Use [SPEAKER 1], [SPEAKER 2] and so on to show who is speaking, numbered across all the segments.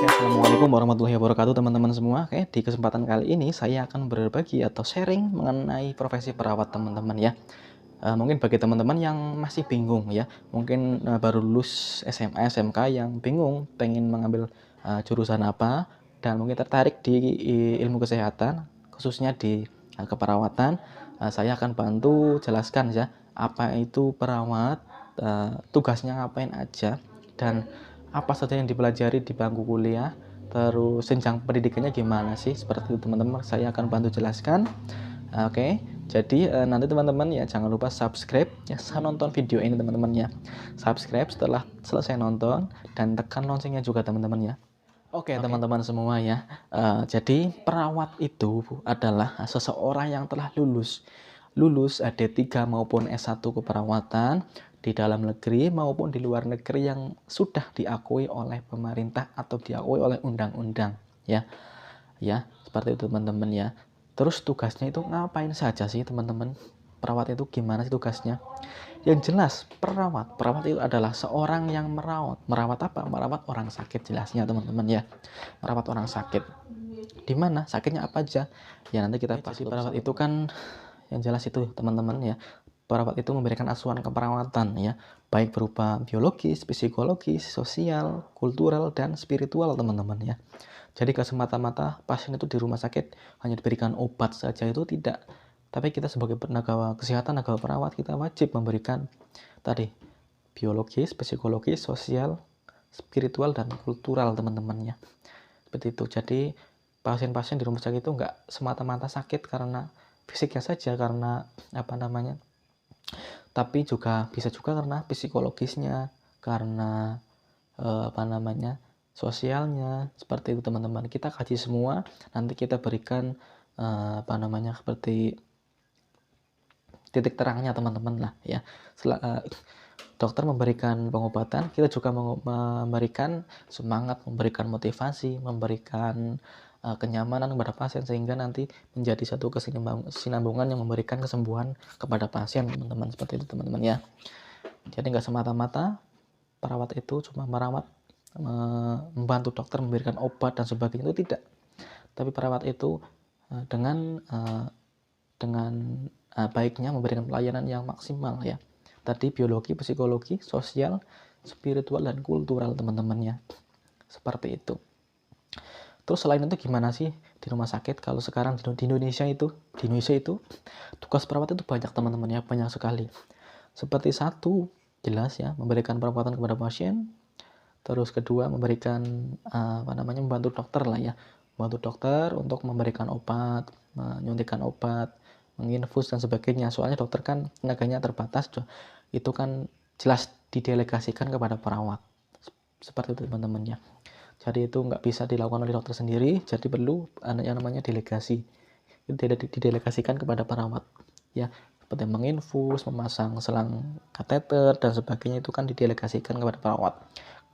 [SPEAKER 1] Assalamualaikum warahmatullahi wabarakatuh teman-teman semua. Oke, di kesempatan kali ini saya akan berbagi atau sharing mengenai profesi perawat teman-teman ya. Mungkin bagi teman-teman yang masih bingung ya, mungkin baru lulus SMA, SMK yang bingung pengen mengambil jurusan apa dan mungkin tertarik di ilmu kesehatan, khususnya di keperawatan. Saya akan bantu jelaskan ya, apa itu perawat, tugasnya ngapain aja, dan apa saja yang dipelajari di bangku kuliah, terus jenjang pendidikannya gimana sih, seperti itu teman-teman. Saya akan bantu jelaskan. Oke, jadi nanti teman-teman ya jangan lupa subscribe ya saat nonton video ini teman-teman ya. Subscribe setelah selesai nonton dan tekan loncengnya juga teman-teman ya. Oke, teman-teman semua ya. Jadi perawat itu adalah seseorang yang telah lulus D3 maupun S1 keperawatan di dalam negeri maupun di luar negeri yang sudah diakui oleh pemerintah atau diakui oleh undang-undang ya. Ya, seperti itu teman-teman ya. Terus tugasnya itu ngapain saja sih teman-teman? Perawat itu gimana sih tugasnya? Yang jelas perawat itu adalah seorang yang merawat apa? Merawat orang sakit, jelasnya teman-teman ya. Merawat orang sakit. Di mana sakitnya apa aja? Ya nanti kita bahas. Jadi perawat itu kan yang jelas itu teman-teman ya. Perawat itu memberikan asuhan keperawatan ya, baik berupa biologis, psikologis, sosial, kultural, dan spiritual teman-teman ya. Jadi ke semata-mata pasien itu di rumah sakit hanya diberikan obat saja itu tidak. Tapi kita sebagai tenaga kesehatan, tenaga perawat, kita wajib memberikan tadi biologis, psikologis, sosial, spiritual, dan kultural teman-teman ya. Seperti itu. Jadi pasien-pasien di rumah sakit itu nggak semata-mata sakit karena fisiknya saja, karena apa namanya, tapi juga bisa juga karena psikologisnya, karena apa namanya, sosialnya. Seperti itu teman-teman. Kita kaji semua, nanti kita berikan apa namanya, seperti titik terangnya teman-teman lah ya. Dokter memberikan pengobatan, kita juga memberikan semangat, memberikan motivasi, memberikan kenyamanan kepada pasien, sehingga nanti menjadi satu kesinambungan yang memberikan kesembuhan kepada pasien teman-teman. Seperti itu teman-teman ya. Jadi nggak semata-mata perawat itu cuma merawat, membantu dokter memberikan obat dan sebagainya, itu tidak. Tapi perawat itu dengan baiknya memberikan pelayanan yang maksimal ya. Tadi biologi, psikologi, sosial, spiritual, dan kultural teman-teman ya. Seperti itu. Terus selain itu gimana sih di rumah sakit? Kalau sekarang di Indonesia itu tugas perawat itu banyak teman-teman ya, banyak sekali. Seperti satu, jelas ya, memberikan perawatan kepada pasien. Terus kedua, memberikan membantu dokter lah ya, membantu dokter untuk memberikan obat, menyuntikkan obat, menginfus dan sebagainya. Soalnya dokter kan tenaganya terbatas, itu kan jelas didelegasikan kepada perawat. Seperti itu teman-teman ya. Jadi itu nggak bisa dilakukan oleh dokter sendiri, jadi perlu yang namanya delegasi. Itu didelegasikan kepada perawat ya. Seperti menginfus, memasang selang kateter dan sebagainya, itu kan didelegasikan kepada perawat.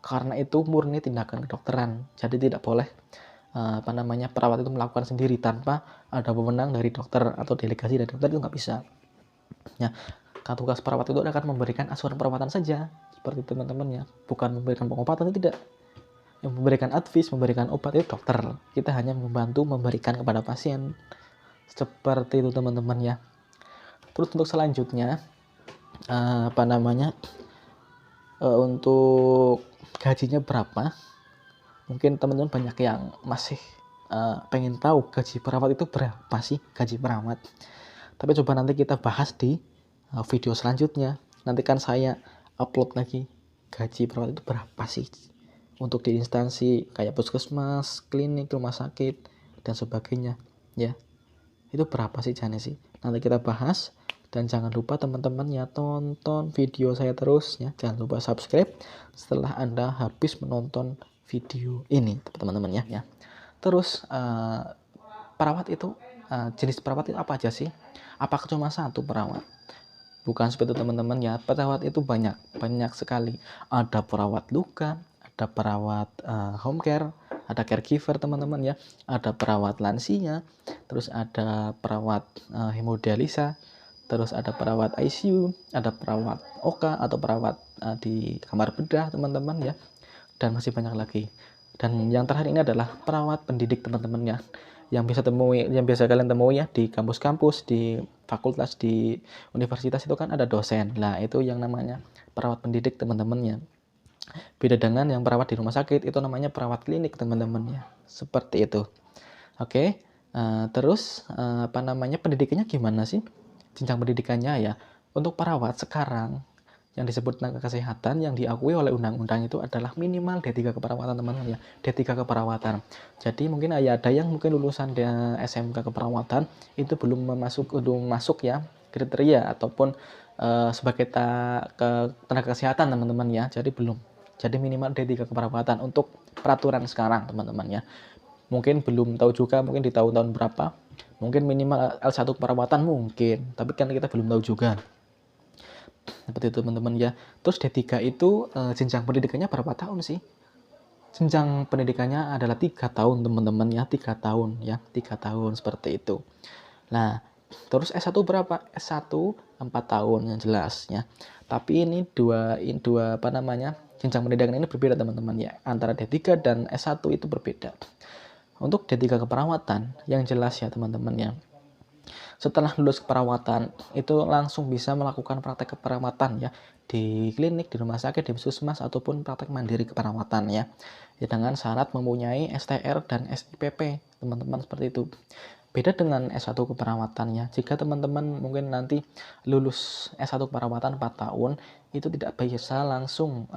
[SPEAKER 1] Karena itu murni tindakan kedokteran. Jadi tidak boleh perawat itu melakukan sendiri tanpa ada wewenang dari dokter atau delegasi dari dokter, itu nggak bisa. Ya, tugas perawat itu akan memberikan asuhan perawatan saja, seperti teman-teman ya, bukan memberikan pengobatan, tidak. Yang memberikan advice, memberikan obat itu dokter. Kita hanya membantu memberikan kepada pasien. Seperti itu teman-teman ya. Terus untuk selanjutnya untuk gajinya berapa? Mungkin teman-teman banyak yang masih pengen tahu gaji perawat itu berapa sih, gaji perawat. Tapi coba nanti kita bahas di video selanjutnya. Nanti kan saya upload lagi gaji perawat itu berapa sih untuk di instansi kayak puskesmas, klinik, rumah sakit, dan sebagainya ya. Itu berapa sih Jane sih? Nanti kita bahas. Dan jangan lupa teman-teman ya, tonton video saya terus ya. Jangan lupa subscribe setelah Anda habis menonton video ini teman-teman ya. Terus perawat itu jenis perawat itu apa aja sih? Apakah cuma satu perawat? Bukan seperti itu teman-teman ya. Perawat itu banyak sekali. Ada perawat luka, ada perawat home care, ada caregiver teman-teman ya. Ada perawat lansia, terus ada perawat hemodialisa, terus ada perawat ICU, ada perawat OK atau perawat di kamar bedah teman-teman ya, dan masih banyak lagi. Dan yang terakhir ini adalah perawat pendidik teman-teman ya, yang biasa kalian temui ya di kampus-kampus, di fakultas, di universitas itu kan ada dosen. Nah, itu yang namanya perawat pendidik teman-teman ya. Beda dengan yang perawat di rumah sakit, itu namanya perawat klinik teman-teman ya. Seperti itu. Oke. Terus pendidikannya gimana sih? Jenjang pendidikannya ya. Untuk perawat sekarang yang disebut tenaga kesehatan yang diakui oleh undang-undang itu adalah minimal D3 keperawatan teman-teman ya. D3 keperawatan. Jadi mungkin ada yang mungkin lulusan SMK keperawatan itu belum masuk ya kriteria ataupun sebagai tenaga kesehatan teman-teman ya. Jadi belum. Jadi minimal D3 keperawatan untuk peraturan sekarang teman-teman ya. Mungkin belum tahu juga, mungkin di tahun-tahun berapa. Mungkin minimal L1 keperawatan mungkin, tapi kan kita belum tahu juga. Seperti itu teman-teman ya. Terus D3 itu jenjang pendidikannya berapa tahun sih? Jenjang pendidikannya adalah 3 tahun teman-teman ya, 3 tahun ya, 3 tahun seperti itu. Nah, terus S1 berapa? S1 4 tahun yang jelas ya. Tapi ini dua jenjang pendidikan ini berbeda teman-teman ya. Antara D3 dan S1 itu berbeda. Untuk D3 keperawatan yang jelas ya teman-teman ya. Setelah lulus keperawatan itu langsung bisa melakukan praktek keperawatan ya di klinik, di rumah sakit, di puskesmas ataupun praktek mandiri keperawatan ya. Dengan syarat mempunyai STR dan SIPP teman-teman, seperti itu. Beda dengan S1 keperawatan ya. Jika teman-teman mungkin nanti lulus S1 keperawatan 4 tahun itu tidak bisa langsung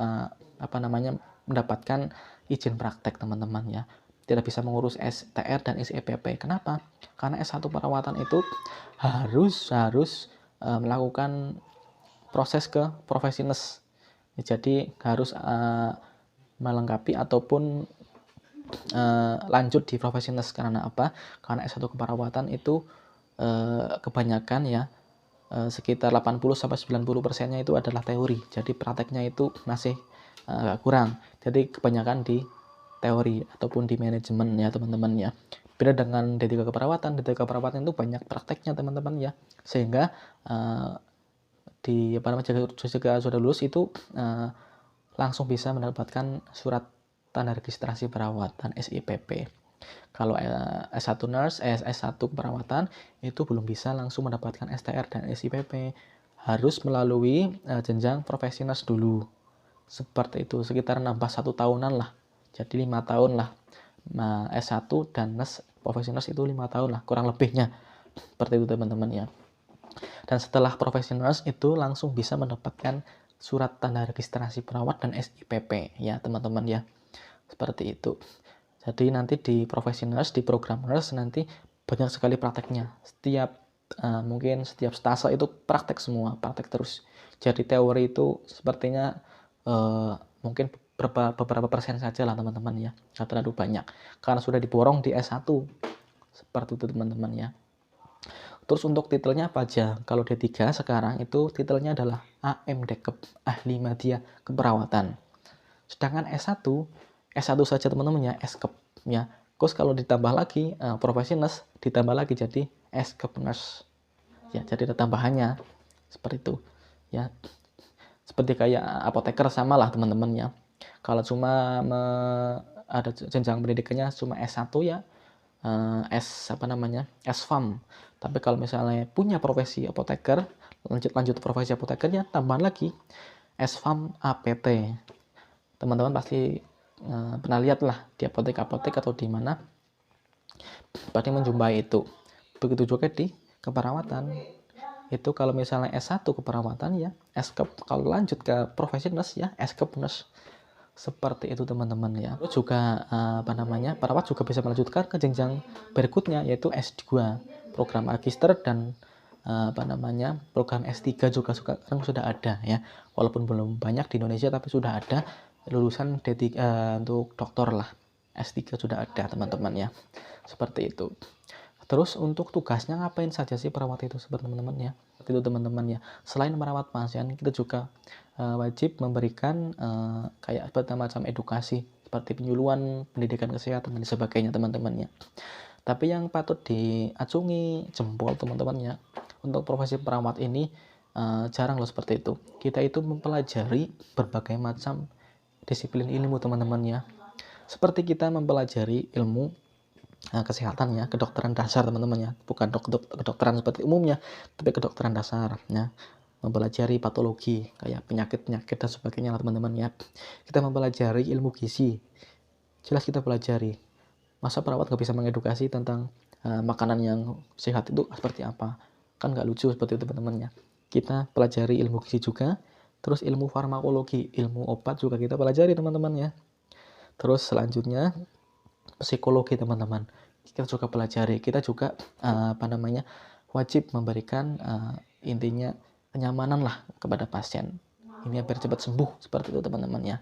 [SPEAKER 1] mendapatkan izin praktek teman-teman ya. Tidak bisa mengurus STR dan SIPP. Kenapa? Karena S1 perawatan itu harus melakukan proses ke profesional. Jadi harus melengkapi ataupun lanjut di profesional. Karena apa? Karena S1 keperawatan itu kebanyakan ya sekitar 80-90%-nya itu adalah teori. Jadi prakteknya itu masih kurang. Jadi kebanyakan di teori ataupun di manajemen ya teman-teman ya. Beda dengan D3 keperawatan. D3 keperawatan itu banyak prakteknya teman-teman ya. Sehingga jika sudah lulus itu langsung bisa mendapatkan surat tanda registrasi perawat dan SIPP. Kalau S1 nurse, S1 keperawatan itu belum bisa langsung mendapatkan STR dan SIPP. Harus melalui jenjang profesional dulu. Seperti itu, sekitar nambah 1 tahunan lah. Jadi 5 tahun lah. Nah, S1 dan nurse profesional itu 5 tahun lah, kurang lebihnya. Seperti itu teman-teman ya. Dan setelah profesional itu langsung bisa mendapatkan surat tanda registrasi perawat dan SIPP ya teman-teman ya. Seperti itu. Jadi nanti di profesional, di program nurse nanti banyak sekali prakteknya. Mungkin setiap stase itu praktek semua, praktek terus. Jadi teori itu sepertinya mungkin beberapa persen saja lah teman-teman ya, nggak terlalu banyak karena sudah diborong di S1 seperti itu teman-teman ya. Terus untuk titelnya apa aja? Kalau D3 sekarang itu titelnya adalah AMDKep, ahli media keperawatan. Sedangkan S1 saja teman-teman ya, Skep ya. Terus kalau ditambah lagi profesional ditambah lagi jadi Skep nurse ya, jadi ada tambahannya seperti itu ya. Seperti kayak apoteker sama lah teman-teman ya. Kalau cuma ada jenjang pendidikannya cuma S1 ya, S-Pharm. Tapi kalau misalnya punya profesi apoteker, lanjut profesi apotekernya tambah lagi S-Pharm APT. Teman-teman pasti pernah lihat lah di apotek atau di mana pasti menjumpai itu. Begitu juga di keperawatan. Itu kalau misalnya S1 keperawatan ya Skep, kalau lanjut ke profesional ya Skep nurse. Seperti itu teman-teman ya. Terus juga perawat juga bisa melanjutkan ke jenjang berikutnya yaitu S2, program magister dan program S3 juga sekarang sudah ada ya. Walaupun belum banyak di Indonesia tapi sudah ada lulusan untuk doktor lah. S3 sudah ada teman-teman ya. Seperti itu. Terus untuk tugasnya ngapain saja sih perawat itu teman-teman ya? Itu teman-teman ya. Selain merawat pasien, kita juga wajib memberikan kayak macam edukasi seperti penyuluhan, pendidikan kesehatan dan sebagainya teman-teman ya. Tapi yang patut diacungi jempol teman-teman ya, untuk profesi perawat ini jarang loh seperti itu. Kita itu mempelajari berbagai macam disiplin ilmu teman-teman ya. Seperti kita mempelajari ilmu kesehatan ya, kedokteran dasar teman-teman ya, bukan kedokteran seperti umumnya, tapi kedokteran dasar ya. Mempelajari patologi kayak penyakit-penyakit dan sebagainya lah teman-teman ya. Kita mempelajari ilmu gizi, jelas kita pelajari. Masa perawat nggak bisa mengedukasi tentang makanan yang sehat itu seperti apa? Kan nggak lucu seperti itu teman-teman ya. Kita pelajari ilmu gizi juga, terus ilmu farmakologi, ilmu obat juga kita pelajari teman-teman ya. Terus selanjutnya psikologi teman-teman, kita juga pelajari. Kita juga wajib memberikan intinya kenyamanan lah kepada pasien ini biar cepat sembuh, seperti itu teman-teman ya.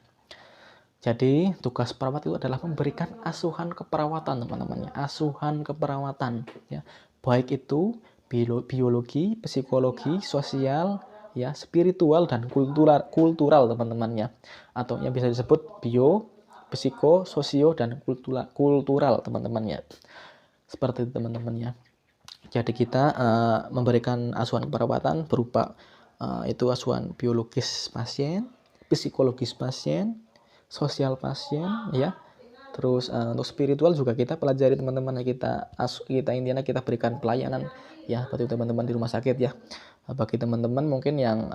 [SPEAKER 1] Jadi tugas perawat itu adalah memberikan asuhan keperawatan teman-teman ya, asuhan keperawatan ya, baik itu biologi, psikologi, sosial ya, spiritual dan kultural teman-teman ya, atau yang bisa disebut bio, psiko, sosio dan kultural teman-teman ya. Seperti itu teman-teman ya. Jadi kita memberikan asuhan keperawatan berupa itu asuhan biologis pasien, psikologis pasien, sosial pasien ya. Terus untuk spiritual juga kita pelajari teman-teman ya, kita intinya kita berikan pelayanan ya bagi teman-teman di rumah sakit ya. Bagi teman-teman mungkin yang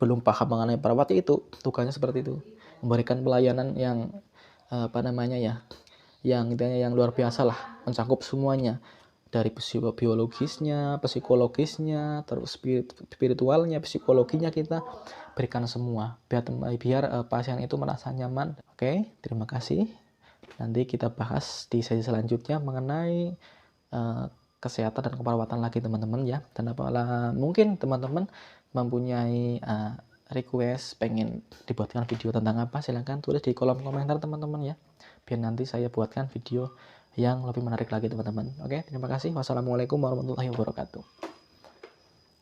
[SPEAKER 1] belum paham mengenai perawat itu tugasnya seperti itu, memberikan pelayanan yang yang luar biasa lah, mencakup semuanya dari biologisnya, psikologisnya, terus spiritualnya, psikologinya kita berikan semua biar pasien itu merasa nyaman. Oke, terima kasih. Nanti kita bahas di sesi selanjutnya mengenai kesehatan dan keperawatan lagi teman-teman ya. Dan apabila mungkin teman-teman mempunyai request pengen dibuatkan video tentang apa, silahkan tulis di kolom komentar teman-teman ya, biar nanti saya buatkan video yang lebih menarik lagi teman-teman. Oke, terima kasih. Wassalamualaikum warahmatullahi wabarakatuh.